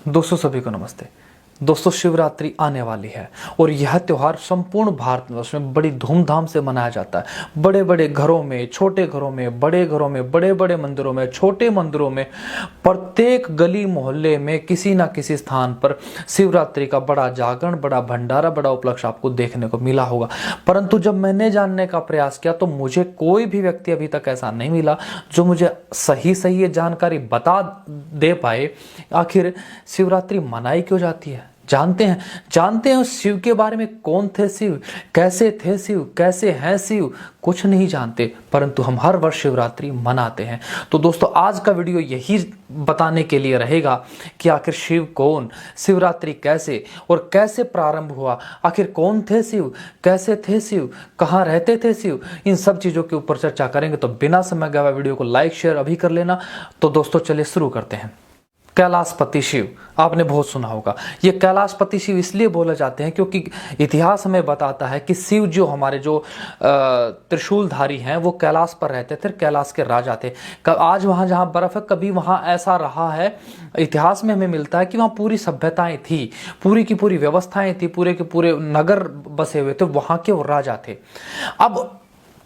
दोस्तों सभी को नमस्ते। दोस्तों शिवरात्रि आने वाली है और यह त्यौहार संपूर्ण भारतवर्ष में बड़ी धूमधाम से मनाया जाता है। बड़े बड़े घरों में, छोटे घरों में, बड़े घरों में, बड़े बड़े मंदिरों में, छोटे मंदिरों में, प्रत्येक गली मोहल्ले में किसी ना किसी स्थान पर शिवरात्रि का बड़ा जागरण, बड़ा भंडारा, बड़ा उपलक्ष्य आपको देखने को मिला होगा। परंतु जब मैंने जानने का प्रयास किया तो मुझे कोई भी व्यक्ति अभी तक ऐसा नहीं मिला जो मुझे सही ये जानकारी बता दे पाए आखिर शिवरात्रि मनाई क्यों जाती है। जानते हैं उस शिव के बारे में। कौन थे शिव, कैसे थे शिव, कैसे हैं शिव, कुछ नहीं जानते, परंतु हम हर वर्ष शिवरात्रि मनाते हैं। तो दोस्तों आज का वीडियो यही बताने के लिए रहेगा कि आखिर शिव कौन, शिवरात्रि कैसे और कैसे प्रारंभ हुआ, आखिर कौन थे शिव, कैसे थे शिव, कहाँ रहते थे शिव, इन सब चीज़ों के ऊपर चर्चा करेंगे। तो बिना समय गवाए वीडियो को लाइक शेयर अभी कर लेना। तो दोस्तों चलिए शुरू करते हैं। कैलाशपति शिव आपने बहुत सुना होगा। ये कैलाशपति शिव इसलिए बोले जाते हैं क्योंकि इतिहास हमें बताता है कि शिव जो हमारे जो त्रिशूलधारी हैं वो कैलाश पर रहते थे, कैलाश के राजा थे। आज वहाँ जहाँ बर्फ है, कभी वहाँ ऐसा रहा है, इतिहास में हमें मिलता है कि वहाँ पूरी सभ्यताएं थी, पूरी की पूरी व्यवस्थाएं थी, पूरे के पूरे नगर बसे हुए थे, वहाँ के वो राजा थे। अब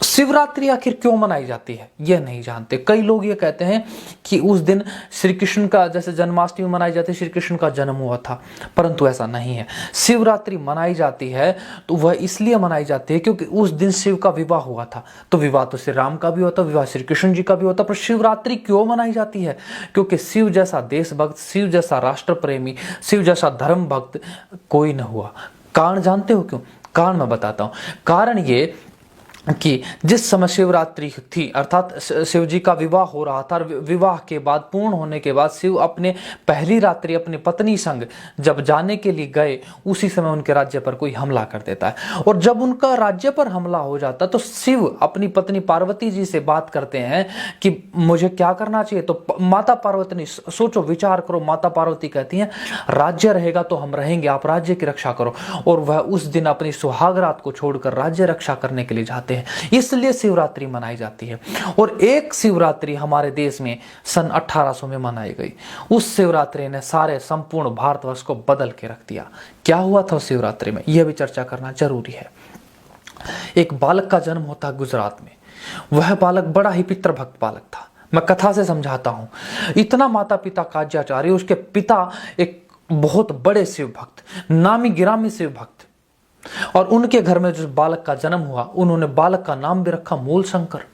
शिवरात्रि आखिर क्यों मनाई जाती है यह नहीं जानते। कई लोग ये कहते हैं कि उस दिन श्री कृष्ण का, जैसे जन्माष्टमी मनाई जाती है, श्री कृष्ण का जन्म हुआ था, परंतु ऐसा नहीं है। शिवरात्रि मनाई जाती है तो वह इसलिए मनाई जाती है क्योंकि उस दिन शिव का विवाह हुआ था। तो विवाह तो श्री राम का भी होता, विवाह श्री कृष्ण जी का भी होता, पर शिवरात्रि क्यों मनाई जाती है? क्योंकि शिव जैसा देशभक्त, शिव जैसा राष्ट्र प्रेमी, शिव जैसा धर्म भक्त कोई न हुआ। कारण जानते हो क्यों? कारण मैं बताता हूं। कारण ये कि जिस समय शिवरात्रि थी, अर्थात शिव जी का विवाह हो रहा था, विवाह के बाद, पूर्ण होने के बाद शिव अपने पहली रात्रि अपनी पत्नी संग जब जाने के लिए गए, उसी समय उनके राज्य पर कोई हमला कर देता है। और जब उनका राज्य पर हमला हो जाता तो शिव अपनी पत्नी पार्वती जी से बात करते हैं कि मुझे क्या करना चाहिए। तो माता पार्वती ने सोचो, विचार करो, माता पार्वती कहती हैं राज्य रहेगा तो हम रहेंगे, आप राज्य की रक्षा करो। और वह उस दिन अपनी सुहाग रात को छोड़कर राज्य रक्षा करने के लिए जाते हैं। इसलिए शिवरात्रि मनाई जाती है। और एक शिवरात्रि हमारे देश में सन 1800 में मनाई गई। उस शिवरात्रि ने सारे संपूर्ण भारतवर्ष को बदल के रख दिया। क्या हुआ था उस शिवरात्रि में, यह भी चर्चा करना जरूरी है। एक बालक का जन्म होता है गुजरात में। वह बालक बड़ा ही पितृभक्त बालक था। मैं कथा से समझाता हूं। इतना माता पिता का आज्ञाचार्य, उसके पिता एक बहुत बड़े शिव भक्त, नामी गिरामी शिव भक्त, और उनके घर में जो बालक का जन्म हुआ, उन्होंने बालक का नाम भी रखा मूल शंकर।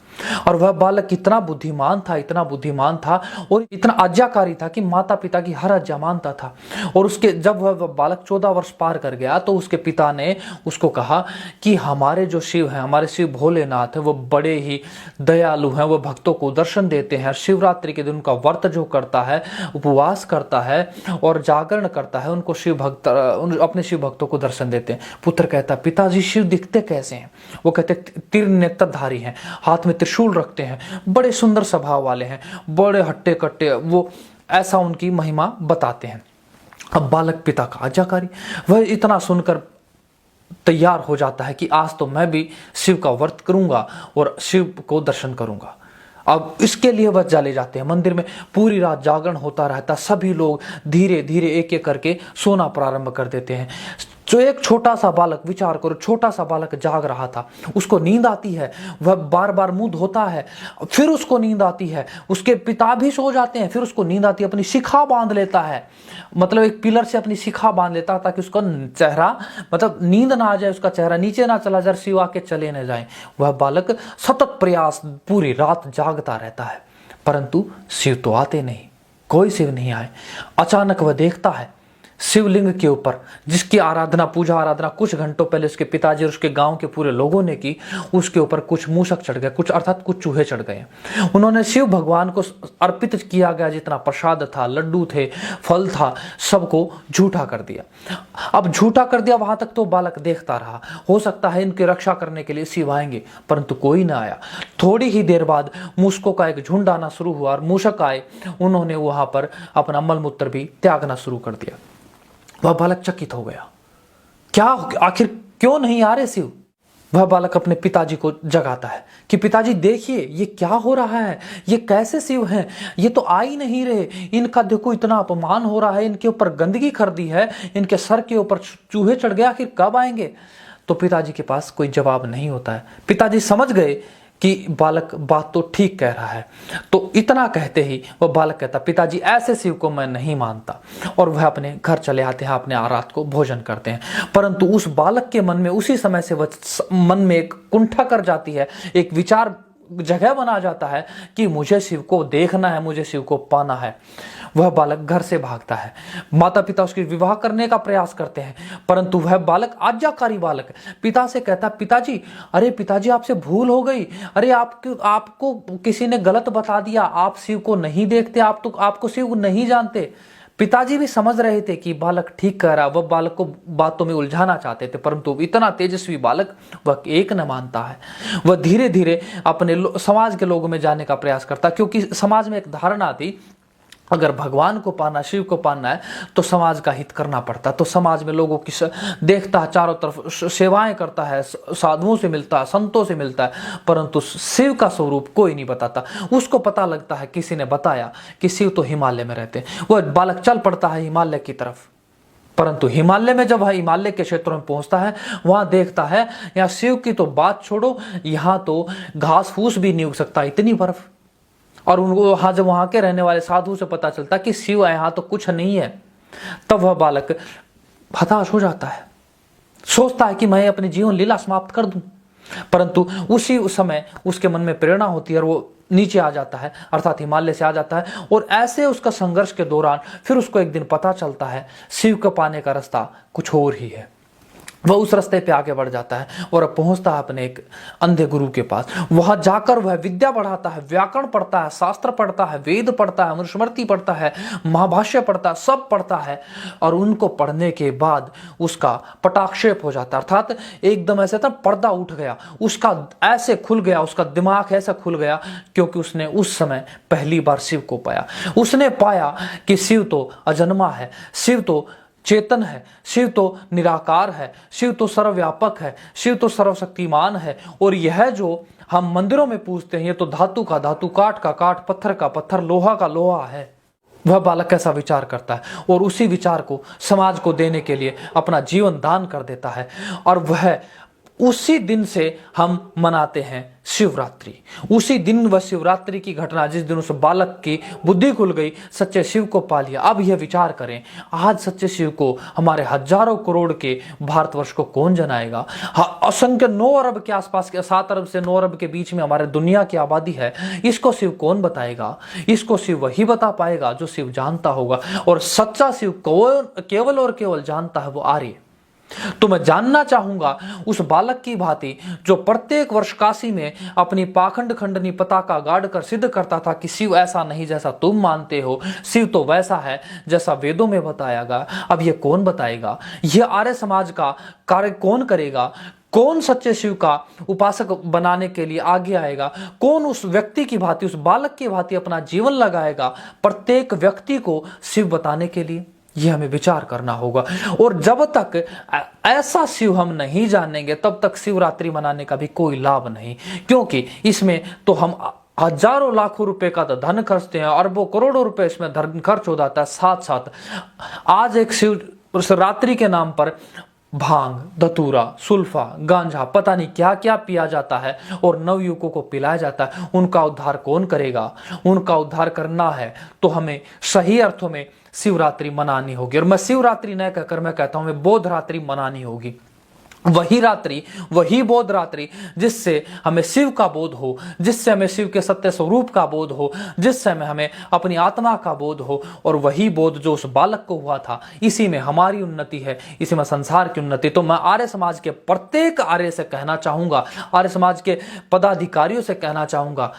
और वह बालक इतना बुद्धिमान था और इतना आज्ञाकारी था कि माता पिता की हर आज्ञा मानता था। और उसके जब वह बालक 14 वर्ष पार कर गया तो उसके पिता ने उसको कहा कि हमारे जो शिव हैं, हमारे शिव भोलेनाथ है, वो बड़े ही दयालु हैं, वो भक्तों को दर्शन देते हैं। शिवरात्रि के दिन उनका व्रत जो करता है, उपवास करता है और जागरण करता है, उनको शिव भक्त अपने शिव भक्तों को दर्शन देते हैं। पुत्र कहता, पिताजी शिव दिखते कैसे हैं? वो कहते तीर नेत्रधारी हैं, हाथ में त्रिशूल रखते हैं, बड़े सुंदर स्वभाव वाले हैं, बड़े हट्टे कट्टे, वो ऐसा उनकी महिमा बताते हैं। अब बालक पिता का आज्ञाकारी, वह इतना सुनकर तैयार हो जाता है कि आज तो मैं भी शिव का व्रत करूंगा और शिव को दर्शन करूंगा। अब इसके लिए वह चले जाते हैं मंदिर में। पूरी रात जागरण होता रहता। सभी लोग धीरे धीरे एक एक करके सोना प्रारंभ कर देते हैं। जो एक छोटा सा बालक, विचार करो, छोटा सा बालक जाग रहा था, उसको नींद आती है, वह बार बार मुंह धोता है, फिर उसको नींद आती है, उसके पिता भी सो जाते हैं, फिर उसको नींद आती है, अपनी शिखा बांध लेता है, मतलब एक पिलर से अपनी शिखा बांध लेता है ताकि उसका चेहरा, मतलब नींद ना आ जाए, उसका चेहरा नीचे ना चला जाए, शिव आके चले न जाए। वह बालक सतत प्रयास पूरी रात जागता रहता है, परंतु शिव तो आते नहीं, कोई शिव नहीं आए। अचानक वह देखता है शिवलिंग के ऊपर, जिसकी आराधना, पूजा आराधना कुछ घंटों पहले उसके पिताजी और उसके गांव के पूरे लोगों ने की, उसके ऊपर कुछ मूषक चढ़ गए, कुछ अर्थात कुछ चूहे चढ़ गए। उन्होंने शिव भगवान को अर्पित किया गया जितना प्रसाद था, लड्डू थे, फल था, सबको झूठा कर दिया। अब झूठा कर दिया, वहां तक तो बालक देखता रहा। हो सकता है इनकी रक्षा करने के लिए शिव आएंगे, परंतु कोई ना आया। थोड़ी ही देर बाद मूषकों का एक झुंड आना शुरू हुआ और मूषक आए, उन्होंने वहां पर अपना मलमूत्र भी त्यागना शुरू कर दिया। वह बालक चकित हो गया, क्या आखिर क्यों नहीं आ रहे शिव? वह बालक अपने पिताजी को जगाता है कि पिताजी देखिए ये क्या हो रहा है, ये कैसे शिव हैं, ये तो आ ही नहीं रहे, इनका देखो इतना अपमान हो रहा है, इनके ऊपर गंदगी कर दी है, इनके सर के ऊपर चूहे चढ़ गया, आखिर कब आएंगे। तो पिताजी के पास कोई जवाब नहीं होता है। पिताजी समझ गए कि बालक बात तो ठीक कह रहा है। तो इतना कहते ही वह बालक कहता, पिताजी ऐसे शिव को मैं नहीं मानता, और वह अपने घर चले आते हैं, अपने रात को भोजन करते हैं। परंतु उस बालक के मन में उसी समय से वह मन में एक कुंठा कर जाती है, एक विचार जगह बना जाता है कि मुझे शिव को देखना है, मुझे शिव को पाना है। वह बालक घर से भागता है। माता पिता उसकी विवाह करने का प्रयास करते हैं, परंतु वह बालक आज्ञाकारी बालक पिता से कहता, पिताजी अरे पिताजी आपसे भूल हो गई, अरे आपको किसी ने गलत बता दिया, आप शिव को नहीं देखते, आपको शिव नहीं जानते। पिताजी भी समझ रहे थे कि बालक ठीक कह रहा, वह बालक को बातों में उलझाना चाहते थे, परंतु इतना तेजस्वी बालक वह एक न मानता है। वह धीरे धीरे अपने समाज के लोगों में जाने का प्रयास करता, क्योंकि समाज में एक धारणा थी अगर भगवान को पाना, शिव को पाना है तो समाज का हित करना पड़ता। तो समाज में लोगों की देखता है, चारों तरफ सेवाएं करता है, साधुओं से मिलता है, संतों से मिलता है, परंतु शिव का स्वरूप कोई नहीं बताता। उसको पता लगता है, किसी ने बताया कि शिव तो हिमालय में रहते हैं। वह बालक चल पड़ता है हिमालय की तरफ, परंतु हिमालय में जब वह हिमालय के क्षेत्रों में पहुंचता है, वहां देखता है यहाँ शिव की तो बात छोड़ो, यहाँ तो घास फूस भी नहीं उग सकता, इतनी बर्फ। और उनको जब वहां के रहने वाले साधु से पता चलता कि शिव यहाँ तो कुछ नहीं है, तब वह बालक हताश हो जाता है, सोचता है कि मैं अपनी जीवन लीला समाप्त कर दूं। परंतु उसी उस समय उसके मन में प्रेरणा होती है और वो नीचे आ जाता है, अर्थात हिमालय से आ जाता है। और ऐसे उसका संघर्ष के दौरान फिर उसको एक दिन पता चलता है शिव को पाने का रास्ता कुछ और ही है। वह उस रास्ते पे आगे बढ़ जाता है और अब पहुंचता है अपने एक अंधे गुरु के पास। वहां जाकर वह विद्या बढ़ाता है, व्याकरण पढ़ता है, शास्त्र पढ़ता है, वेद पढ़ता है, मनुस्मृति पढ़ता है, महाभाष्य पढ़ता है, सब पढ़ता है। और उनको पढ़ने के बाद उसका पटाक्षेप हो जाता है, अर्थात एकदम ऐसे था पर्दा उठ गया, उसका ऐसे खुल गया, उसका दिमाग ऐसा खुल गया, क्योंकि उसने उस समय पहली बार शिव को पाया। उसने पाया कि शिव तो अजन्मा है, शिव तो चेतन है, शिव तो निराकार है, शिव तो सर्वव्यापक है, शिव तो सर्वशक्तिमान है। और यह जो हम मंदिरों में पूजते हैं, ये तो धातु का धातु, काठ का काठ, पत्थर का पत्थर, लोहा का लोहा है। वह बालक ऐसा विचार करता है और उसी विचार को समाज को देने के लिए अपना जीवन दान कर देता है। और वह उसी दिन से हम मनाते हैं शिवरात्रि। उसी दिन वह शिवरात्रि की घटना, जिस दिन उस बालक की बुद्धि खुल गई, सच्चे शिव को पा लिया। अब यह विचार करें, आज सच्चे शिव को हमारे हजारों करोड़ के भारतवर्ष को कौन जनाएगा। असंख्य 9 अरब के आसपास के, 7 अरब से 9 अरब के बीच में हमारे दुनिया की आबादी है, इसको शिव कौन बताएगा। इसको शिव वही बता पाएगा जो शिव जानता होगा। और सच्चा शिव केवल और केवल जानता है वो आर्य। तो मैं जानना चाहूंगा उस बालक की भांति जो प्रत्येक वर्ष काशी में अपनी पाखंड खंडनी पताका गाड़कर सिद्ध करता था कि शिव ऐसा नहीं जैसा तुम मानते हो, शिव तो वैसा है जैसा वेदों में बताया गया। अब यह कौन बताएगा, यह आर्य समाज का कार्य कौन करेगा, कौन सच्चे शिव का उपासक बनाने के लिए आगे आएगा, कौन उस व्यक्ति की भांति, उस बालक की भांति अपना जीवन लगाएगा प्रत्येक व्यक्ति को शिव बताने के लिए। यह हमें विचार करना होगा। और जब तक ऐसा शिव हम नहीं जानेंगे, तब तक शिवरात्रि मनाने का भी कोई लाभ नहीं, क्योंकि इसमें तो हम हजारों लाखों रुपए का तो धन खर्चते हैं, अरबों करोड़ों रुपए इसमें धन खर्च हो जाता है। साथ साथ आज एक शिवरात्रि के नाम पर भांग, धतूरा, सुल्फा, गांजा, पता नहीं क्या क्या पिया जाता है और नवयुवकों को पिलाया जाता है। उनका उद्धार कौन करेगा। उनका उद्धार करना है तो हमें सही अर्थों में शिवरात्रि मनानी होगी। और मैं शिवरात्रि न कहकर मैं कहता हूं मैं बोध रात्रि मनानी होगी। वही रात्रि, वही बोध रात्रि जिससे हमें शिव का बोध हो, जिससे हमें शिव के सत्य स्वरूप का बोध हो, जिससे हमें अपनी आत्मा का बोध हो। और वही बोध जो उस बालक को हुआ था, इसी में हमारी उन्नति है, इसी में संसार की उन्नति। तो मैं आर्य समाज के प्रत्येक आर्य से कहना चाहूंगा, आर्य समाज के पदाधिकारियों से कहना चाहूंगा,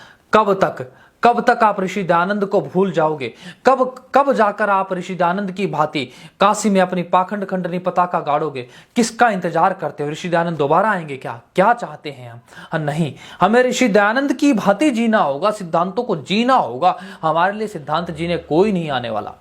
कब तक आप ऋषि दयानंद को भूल जाओगे। कब जाकर आप ऋषि दयानंद की भांति काशी में अपनी पाखंड खंडनी पताका गाड़ोगे। किसका इंतजार करते हो। ऋषि दयानंद दोबारा आएंगे क्या चाहते हैं हम। नहीं, हमें ऋषि दयानंद की भांति जीना होगा, सिद्धांतों को जीना होगा। हमारे लिए सिद्धांत जीने कोई नहीं आने वाला।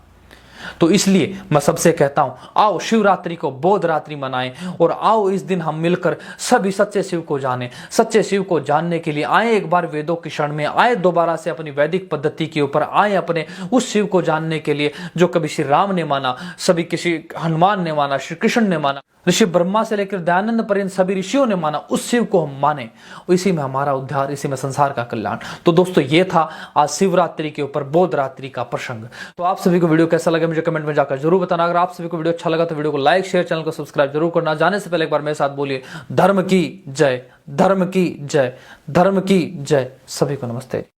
तो इसलिए मैं सबसे कहता हूं, आओ शिवरात्रि को बोध रात्रि मनाएं और आओ इस दिन हम मिलकर सभी सच्चे शिव को जानें। सच्चे शिव को जानने के लिए आए एक बार वेदों की शरण में, आए दोबारा से अपनी वैदिक पद्धति के ऊपर, आए अपने उस शिव को जानने के लिए जो कभी श्री राम ने माना, सभी किसी हनुमान ने माना, श्री कृष्ण ने माना, ऋषि ब्रह्मा से लेकर दयानंद पर्यंत सभी ऋषियों ने माना, उस शिव को हम माने। इसी में हमारा उद्धार, इसी में संसार का कल्याण। तो दोस्तों ये था आज शिवरात्रि के ऊपर बोध रात्रि का प्रसंग। तो आप सभी को वीडियो कैसा लगा मुझे कमेंट में जाकर जरूर बताना। अगर आप सभी को वीडियो अच्छा लगा तो वीडियो को लाइक शेयर, चैनल को सब्सक्राइब जरूर करना। जाने से पहले एक बार मेरे साथ बोलिए, धर्म की जय, धर्म की जय, धर्म की जय। सभी को नमस्ते।